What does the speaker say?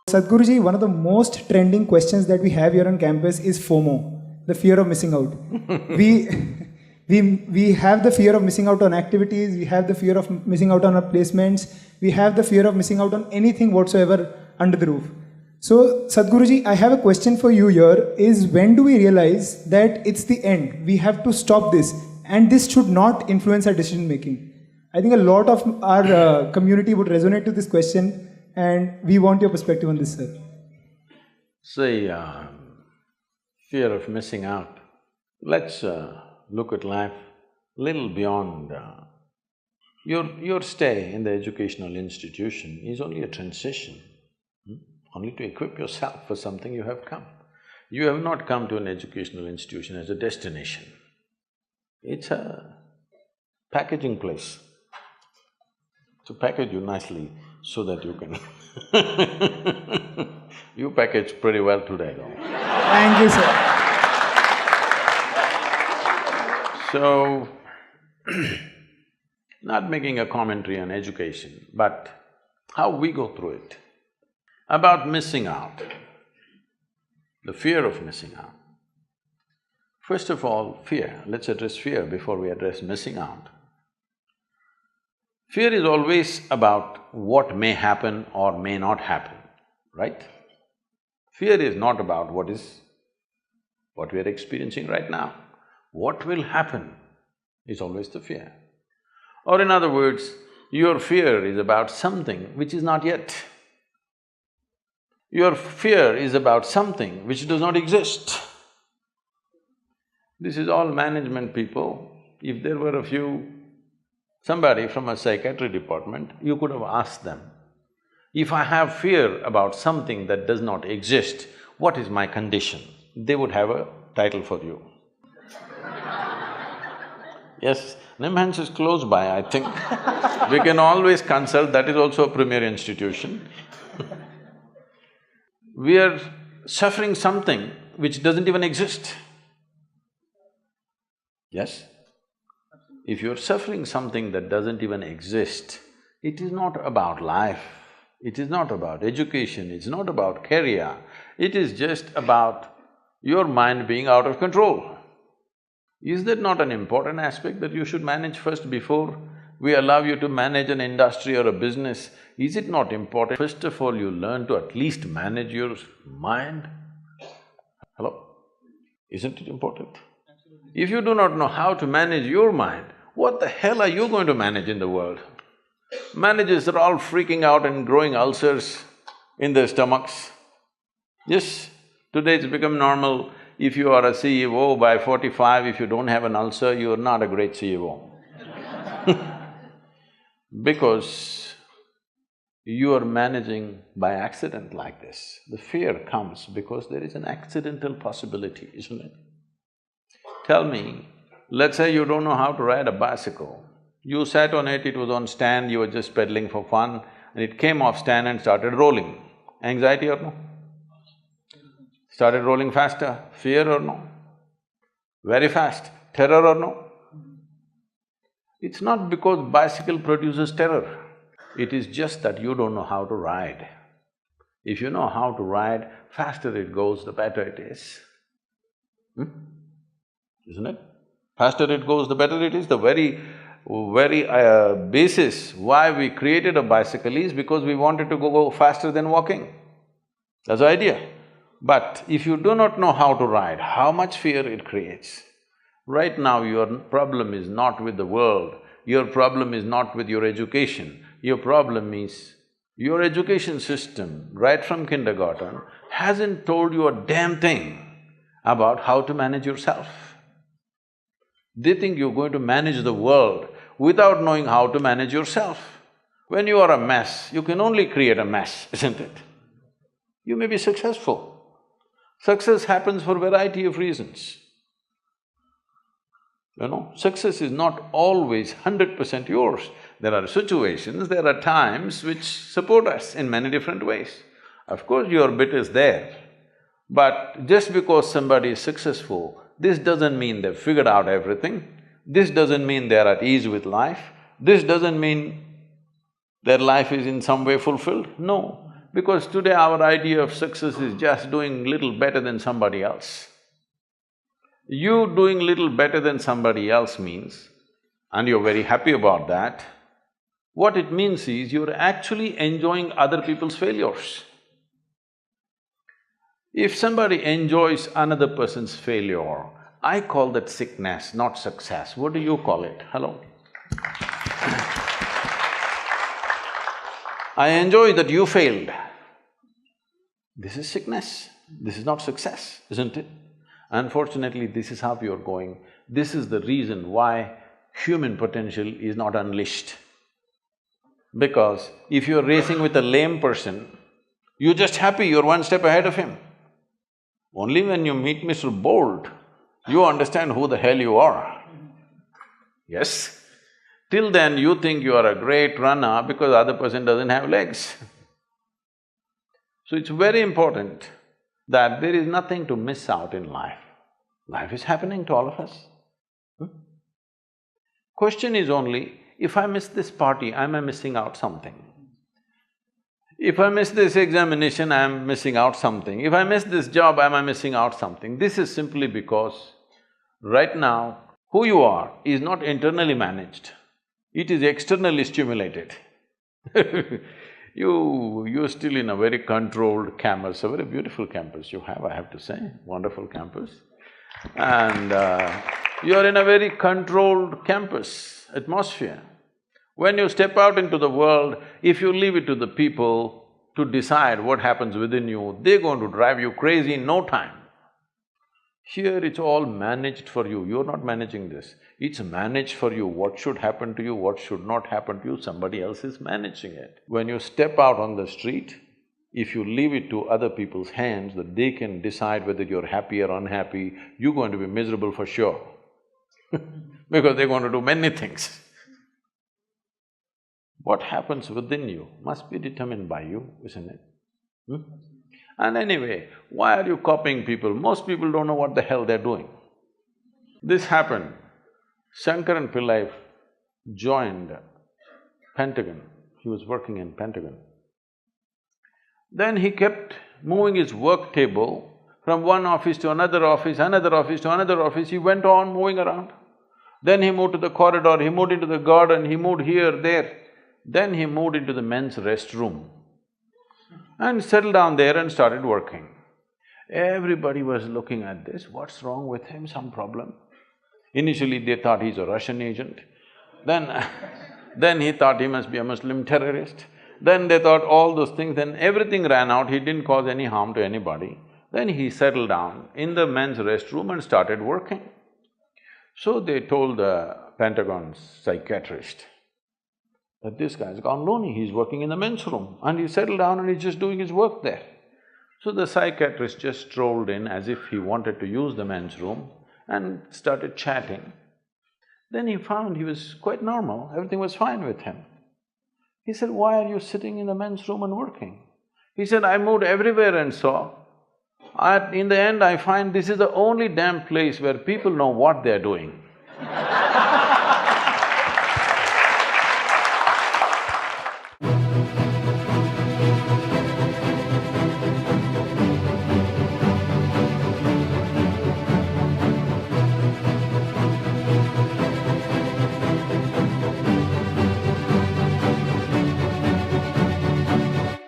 Sadhguruji, one of the most trending questions that we have here on campus is FOMO, the fear of missing out. we have the fear of missing out on activities, we have the fear of missing out on our placements, we have the fear of missing out on anything whatsoever under the roof. So, Sadhguruji, I have a question for you here, is when do we realize that it's the end? We have to stop this, and this should not influence our decision making. I think a lot of our community would resonate to this question, and we want your perspective on this, sir. See, fear of missing out. Let's look at life little beyond… Your stay in the educational institution is only a transition, only to equip yourself for something you have come. You have not come to an educational institution as a destination. It's a packaging place to package you nicely so that you can You packaged pretty well today, though. Thank you, sir. So, not making a commentary on education, but how we go through it. About missing out, the fear of missing out. First of all, fear. Let's address fear before we address missing out. Fear is always about what may happen or may not happen, right? Fear is not about what we are experiencing right now. What will happen is always the fear. Or in other words, your fear is about something which is not yet. Your fear is about something which does not exist. This is all management people. If there were somebody from a psychiatry department, you could have asked them, if I have fear about something that does not exist, what is my condition? They would have a title for you. Yes, NIMHANS is close by, I think. We can always consult, that is also a premier institution. We are suffering something which doesn't even exist. Yes? If you're suffering something that doesn't even exist, it is not about life, it is not about education, it's not about career, it is just about your mind being out of control. Is that not an important aspect that you should manage first before we allow you to manage an industry or a business? Is it not important, first of all, you learn to at least manage your mind? Hello? Isn't it important? If you do not know how to manage your mind, what the hell are you going to manage in the world? Managers are all freaking out and growing ulcers in their stomachs. Yes, today it's become normal, if you are a CEO by 45, if you don't have an ulcer, you are not a great CEO. Because you are managing by accident like this. The fear comes because there is an accidental possibility, isn't it? Tell me, let's say you don't know how to ride a bicycle. You sat on it, it was on stand, you were just pedaling for fun, and it came off stand and started rolling. Anxiety or no? Started rolling faster, fear or no? Very fast, terror or no? It's not because bicycle produces terror, it is just that you don't know how to ride. If you know how to ride, faster it goes, the better it is. Isn't it? Faster it goes, the better it is. The very basis why we created a bicycle is because we wanted to go faster than walking. That's the idea. But if you do not know how to ride, how much fear it creates. Right now your problem is not with the world, your problem is not with your education, your problem is your education system, right from kindergarten, hasn't told you a damn thing about how to manage yourself. They think you're going to manage the world without knowing how to manage yourself. When you are a mess, you can only create a mess, isn't it? You may be successful. Success happens for a variety of reasons. You know, success is not always 100% yours. There are situations, there are times which support us in many different ways. Of course, your bit is there, but just because somebody is successful, this doesn't mean they've figured out everything, this doesn't mean they're at ease with life, this doesn't mean their life is in some way fulfilled, no. Because today our idea of success is just doing little better than somebody else. You doing little better than somebody else means, and you're very happy about that, what it means is you're actually enjoying other people's failures. If somebody enjoys another person's failure, I call that sickness, not success. What do you call it? Hello? I enjoy that you failed. This is sickness, this is not success, isn't it? Unfortunately, this is how you're going. This is the reason why human potential is not unleashed. Because if you're racing with a lame person, you're just happy you're one step ahead of him. Only when you meet Mr. Bolt, you understand who the hell you are. Yes? Till then, you think you are a great runner because the other person doesn't have legs. So it's very important that there is nothing to miss out in life. Life is happening to all of us. Question is only, if I miss this party, am I missing out something? If I miss this examination, I am missing out something. If I miss this job, am I missing out something? This is simply because right now, who you are is not internally managed, it is externally stimulated. You're still in a very controlled campus, a very beautiful campus you have, I have to say, wonderful campus. And you're in a very controlled campus atmosphere. When you step out into the world, if you leave it to the people to decide what happens within you, they're going to drive you crazy in no time. Here it's all managed for you, you're not managing this. It's managed for you, what should happen to you, what should not happen to you, somebody else is managing it. When you step out on the street, if you leave it to other people's hands that they can decide whether you're happy or unhappy, you're going to be miserable for sure because they're going to do many things. What happens within you must be determined by you, isn't it? And anyway, why are you copying people? Most people don't know what the hell they're doing. This happened. Shankaran Pillai joined Pentagon, he was working in Pentagon. Then he kept moving his work table from one office to another office, another office to another office, he went on moving around. Then he moved to the corridor, he moved into the garden, he moved here, there. Then he moved into the men's restroom and settled down there and started working. Everybody was looking at this, what's wrong with him, some problem? Initially they thought he's a Russian agent, then he thought he must be a Muslim terrorist, then they thought all those things, then everything ran out, he didn't cause any harm to anybody. Then he settled down in the men's restroom and started working. So they told the Pentagon's psychiatrist that this guy's gone loony, he's working in the men's room and he settled down and he's just doing his work there. So the psychiatrist just strolled in as if he wanted to use the men's room and started chatting. Then he found he was quite normal, everything was fine with him. He said, why are you sitting in the men's room and working? He said, I moved everywhere and saw. In the end, I find this is the only damn place where people know what they're doing.